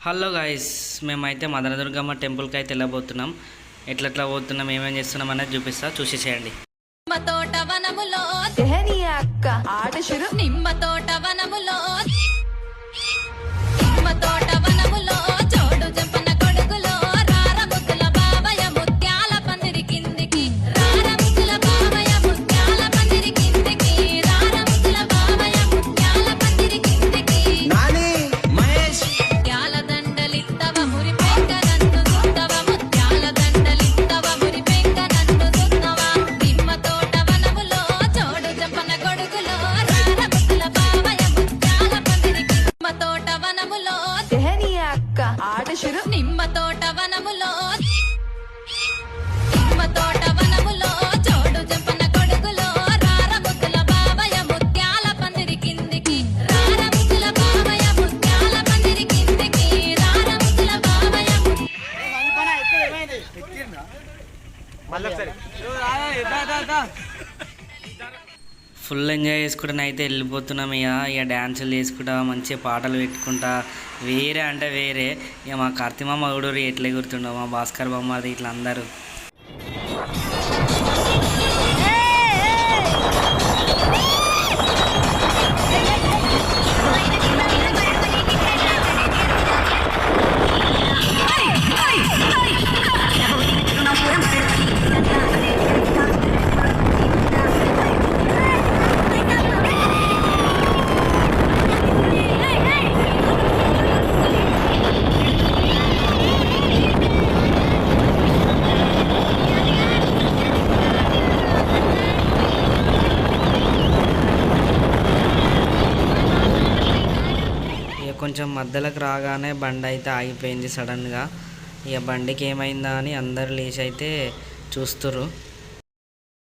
Hello guys, మేమైతే మదనదుర్గమ్మ టెంపుల్కి అయితే వెళ్ళబోతున్నాం. ఎట్లెట్లా పోతున్నాం, ఏమేం చేస్తున్నాం అనేది చూపిస్తా, చూసేసేయండి. నిమ్మ తోట వనములో అక్క ఆట శురు నిమ్మ తోట వనములో నిమ్మ తోట వనములో చోడు జంపన కొడుకులో రార ముద్దుల బావయ్య ముత్యాల పందిరి కిందికి రార ముద్దుల బావయ్య ముత్యాల పందిరి కిందికి రార ముద్దుల బావయ్య ముత్యాల పందిరి కిందికి నాని మహేష్ ముత్యాల దండలిత్తవ మురి పెంక నన్ను సుత్తవ ముత్యాల దండలిత్తవ మురి పెంక నన్ను సుత్తవ నిమ్మ తోట వనములో చోడు జంపన కొడుకులో రార ముద్దుల బావయ్య ముత్యాల పందిరికి నిమ్మ తోట వనములో అక్క ఆట శురు నిమ్మ తోట వనములో నిమ్మ తోట వనములో చోడు జంపన కొడుకులో రార ముద్దుల బావయ్య ముత్యాల పందిరి కిందికి రార ముద్దుల బావయ్య ముత్యాల పందిరి కిందికి రార ముద్దుల బావయ్య ఫుల్ ఎంజాయ్ చేసుకుంటా అయితే వెళ్ళిపోతున్నాం. ఇక డ్యాన్సులు చేసుకుంటా, మంచిగా పాటలు పెట్టుకుంటా, వేరే అంటే వేరే. ఇక మా కార్తిమామ కూడా ఎట్లా గుర్తుండవు, మా భాస్కర్ బొమ్మది ఇట్లా అందరూ. కొంచెం మధ్యలోకి రాగానే బండి అయితే ఆగిపోయింది సడన్గా. ఇక బండికి ఏమైందా అని అందరు లేచి అయితే చూస్తుర్రు.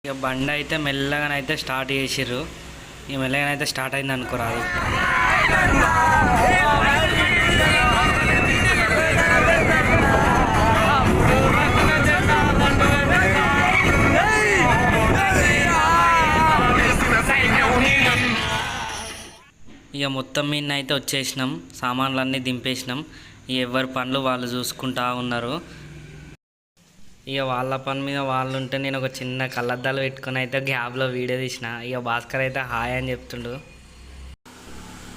ఇక బండి అయితే మెల్లగానైతే స్టార్ట్ చేసిర్రు. ఇక మెల్లగానైతే స్టార్ట్ అయింది అనుకోరాదు. ఇక మొత్తం మీద అయితే వచ్చేసినాం, సామాన్లన్నీ దింపేసినాం. ఇక ఎవరి పనులు వాళ్ళు చూసుకుంటా ఉన్నారు. ఇక వాళ్ళ పని మీద వాళ్ళు ఉంటే నేను ఒక చిన్న కళ్ళద్దాలు పెట్టుకుని అయితే గ్యాప్లో వీడియో తీసిన. ఇక భాస్కర్ అయితే హాయ్ అని చెప్తుండు.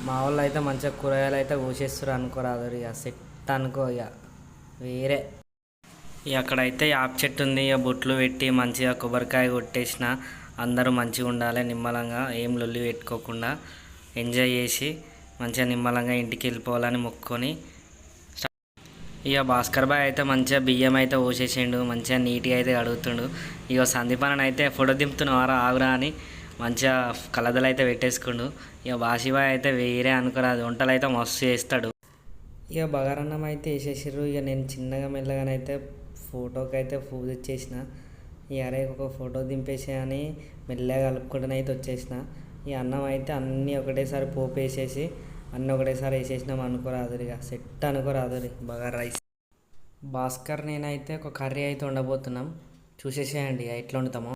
మా వాళ్ళు అయితే మంచిగా కూరగాయలు అయితే కోసేస్తారు అనుకోరాదు. ఇక సెట్ అనుకో, ఇక వేరే. ఇక అక్కడైతే యాప్ చెట్టు ఉంది. ఇక బొట్లు పెట్టి మంచిగా కొబ్బరికాయ కొట్టేసిన. అందరూ మంచిగా ఉండాలి, నిమ్మలంగా ఏం లొల్లి పెట్టుకోకుండా ఎంజాయ్ చేసి మంచిగా నిమ్మలంగా ఇంటికి వెళ్ళిపోవాలని మొక్కుకొని. ఇక భాస్కర్ బాయ్ అయితే మంచిగా బియ్యం అయితే పోసేసిండు, మంచిగా నీట్గా అయితే అడుగుతుండు. ఇక సందీపాన్ని అయితే ఫోటో దింపుతున్నావారా ఆగురా అని మంచిగా కలదలు అయితే పెట్టేసుకుండు. ఇక బాషిబాయ్ అయితే వేరే అనుకోరాదు, వంటలు అయితే మస్తు చేస్తాడు. ఇక బగారన్నం అయితే వేసేసారు. ఇక నేను చిన్నగా మెల్లగానైతే ఫోటోకి అయితే పూజ ఇచ్చేసిన. ఇక అరే ఒక ఫోటో దింపేసే అని మెల్లగా కలుపుకుంటూనైతే వచ్చేసిన. ఈ అన్నం అయితే అన్నీ ఒకటేసారి పోపు వేసేసి అన్నీ ఒకటేసారి వేసేసినాం అనుకోరాదు. ఇక సెట్ అనుకోరాదు బగారా రైస్. భాస్కర్ నేనైతే ఒక కర్రీ అయితే వండబోతున్నాం, చూసేసేయండి ఎట్లా వండుతామో.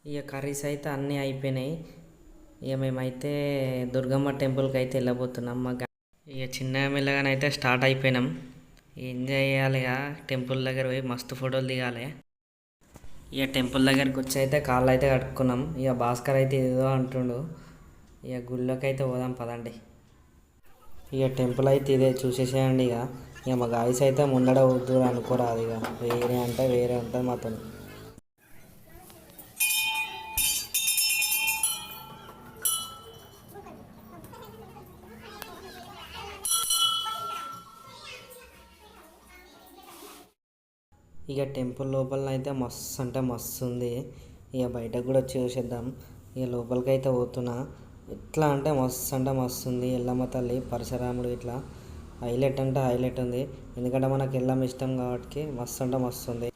ఇక కర్రీస్ అయితే అన్నీ అయిపోయినాయి. ఇక మేమైతే దుర్గమ్మ టెంపుల్కి అయితే వెళ్ళబోతున్నాం. ఇక చిన్నగా మెల్లగానైతే స్టార్ట్ అయిపోయినాం. ఎంజాయ్ చేయాలి ఇక టెంపుల్ దగ్గర పోయి మస్తు ఫోటోలు దిగాలి. ఇక టెంపుల్ దగ్గరికి వచ్చి అయితే కాళ్ళు అయితే కట్టుకున్నాం. ఇక భాస్కర్ అయితే ఏదో అంటుండు. ఇక గుళ్ళోకి అయితే పోదాం పదండి. ఇక టెంపుల్ అయితే ఇదే చూసేసేయండి. ఇక మా గాయస్ అయితే ముందడ వద్దు అనుకోరాదు. ఇక వేరే అంటే వేరే ఉంటుంది మాతో. ఇక టెంపుల్ లోపల అయితే మస్తు అంటే మస్తు ఉంది. ఇక బయటకు కూడా వచ్చి చూసేద్దాం. ఇక లోపలికి అయితే పోతున్నా. ఎట్లా అంటే మస్తు ఉంది. ఎల్లమ్మ తల్లి పరశురాముడు ఇట్లా హైలైట్ అంటే హైలైట్ ఉంది. ఎందుకంటే మనకు ఎల్లమ్మ ఇష్టం కాబట్టి మస్తు అంటే మస్తు ఉంది.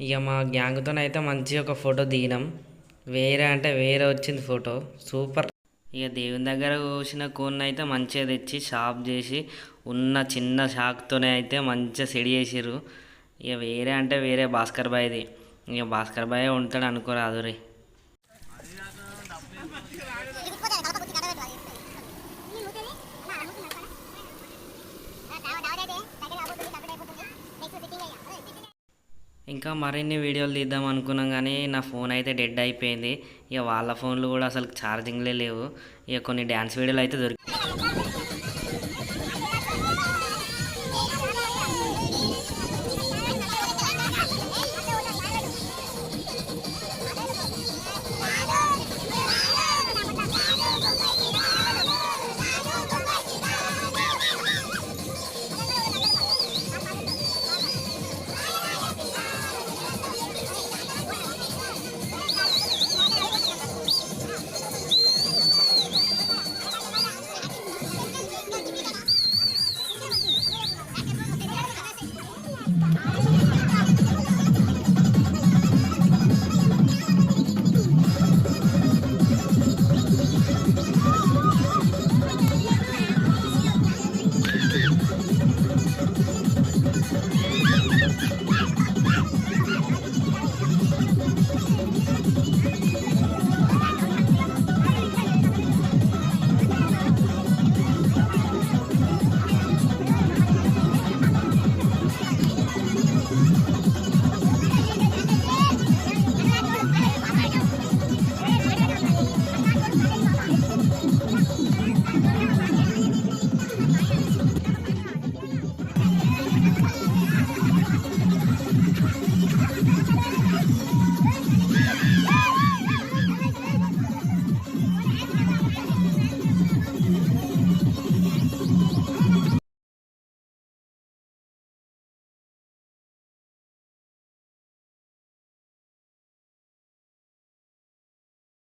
ఇక మా గ్యాంగ్తో అయితే మంచిగా ఒక ఫోటో దిగినాం. వేరే అంటే వేరే వచ్చింది ఫోటో, సూపర్. ఇక దేవుని దగ్గర కోసిన కోన్ని అయితే మంచిగా తెచ్చి షాప్ చేసి ఉన్న చిన్న షాక్తోనే అయితే మంచిగా సెడి చేసిర్రు. ఇక వేరే అంటే వేరే భాస్కర్ బాయ్ది. ఇక భాస్కర్ బాయ్ ఉంటాడు అనుకోరాదు రే. ఇంకా మరిన్ని వీడియోలు తీద్దాం అనుకున్నాం కానీ నా ఫోన్ అయితే డెడ్ అయిపోయింది. ఇక వాళ్ళ ఫోన్లు కూడా అసలు ఛార్జింగ్లే లేవు. ఇక కొన్ని డ్యాన్స్ వీడియోలు అయితే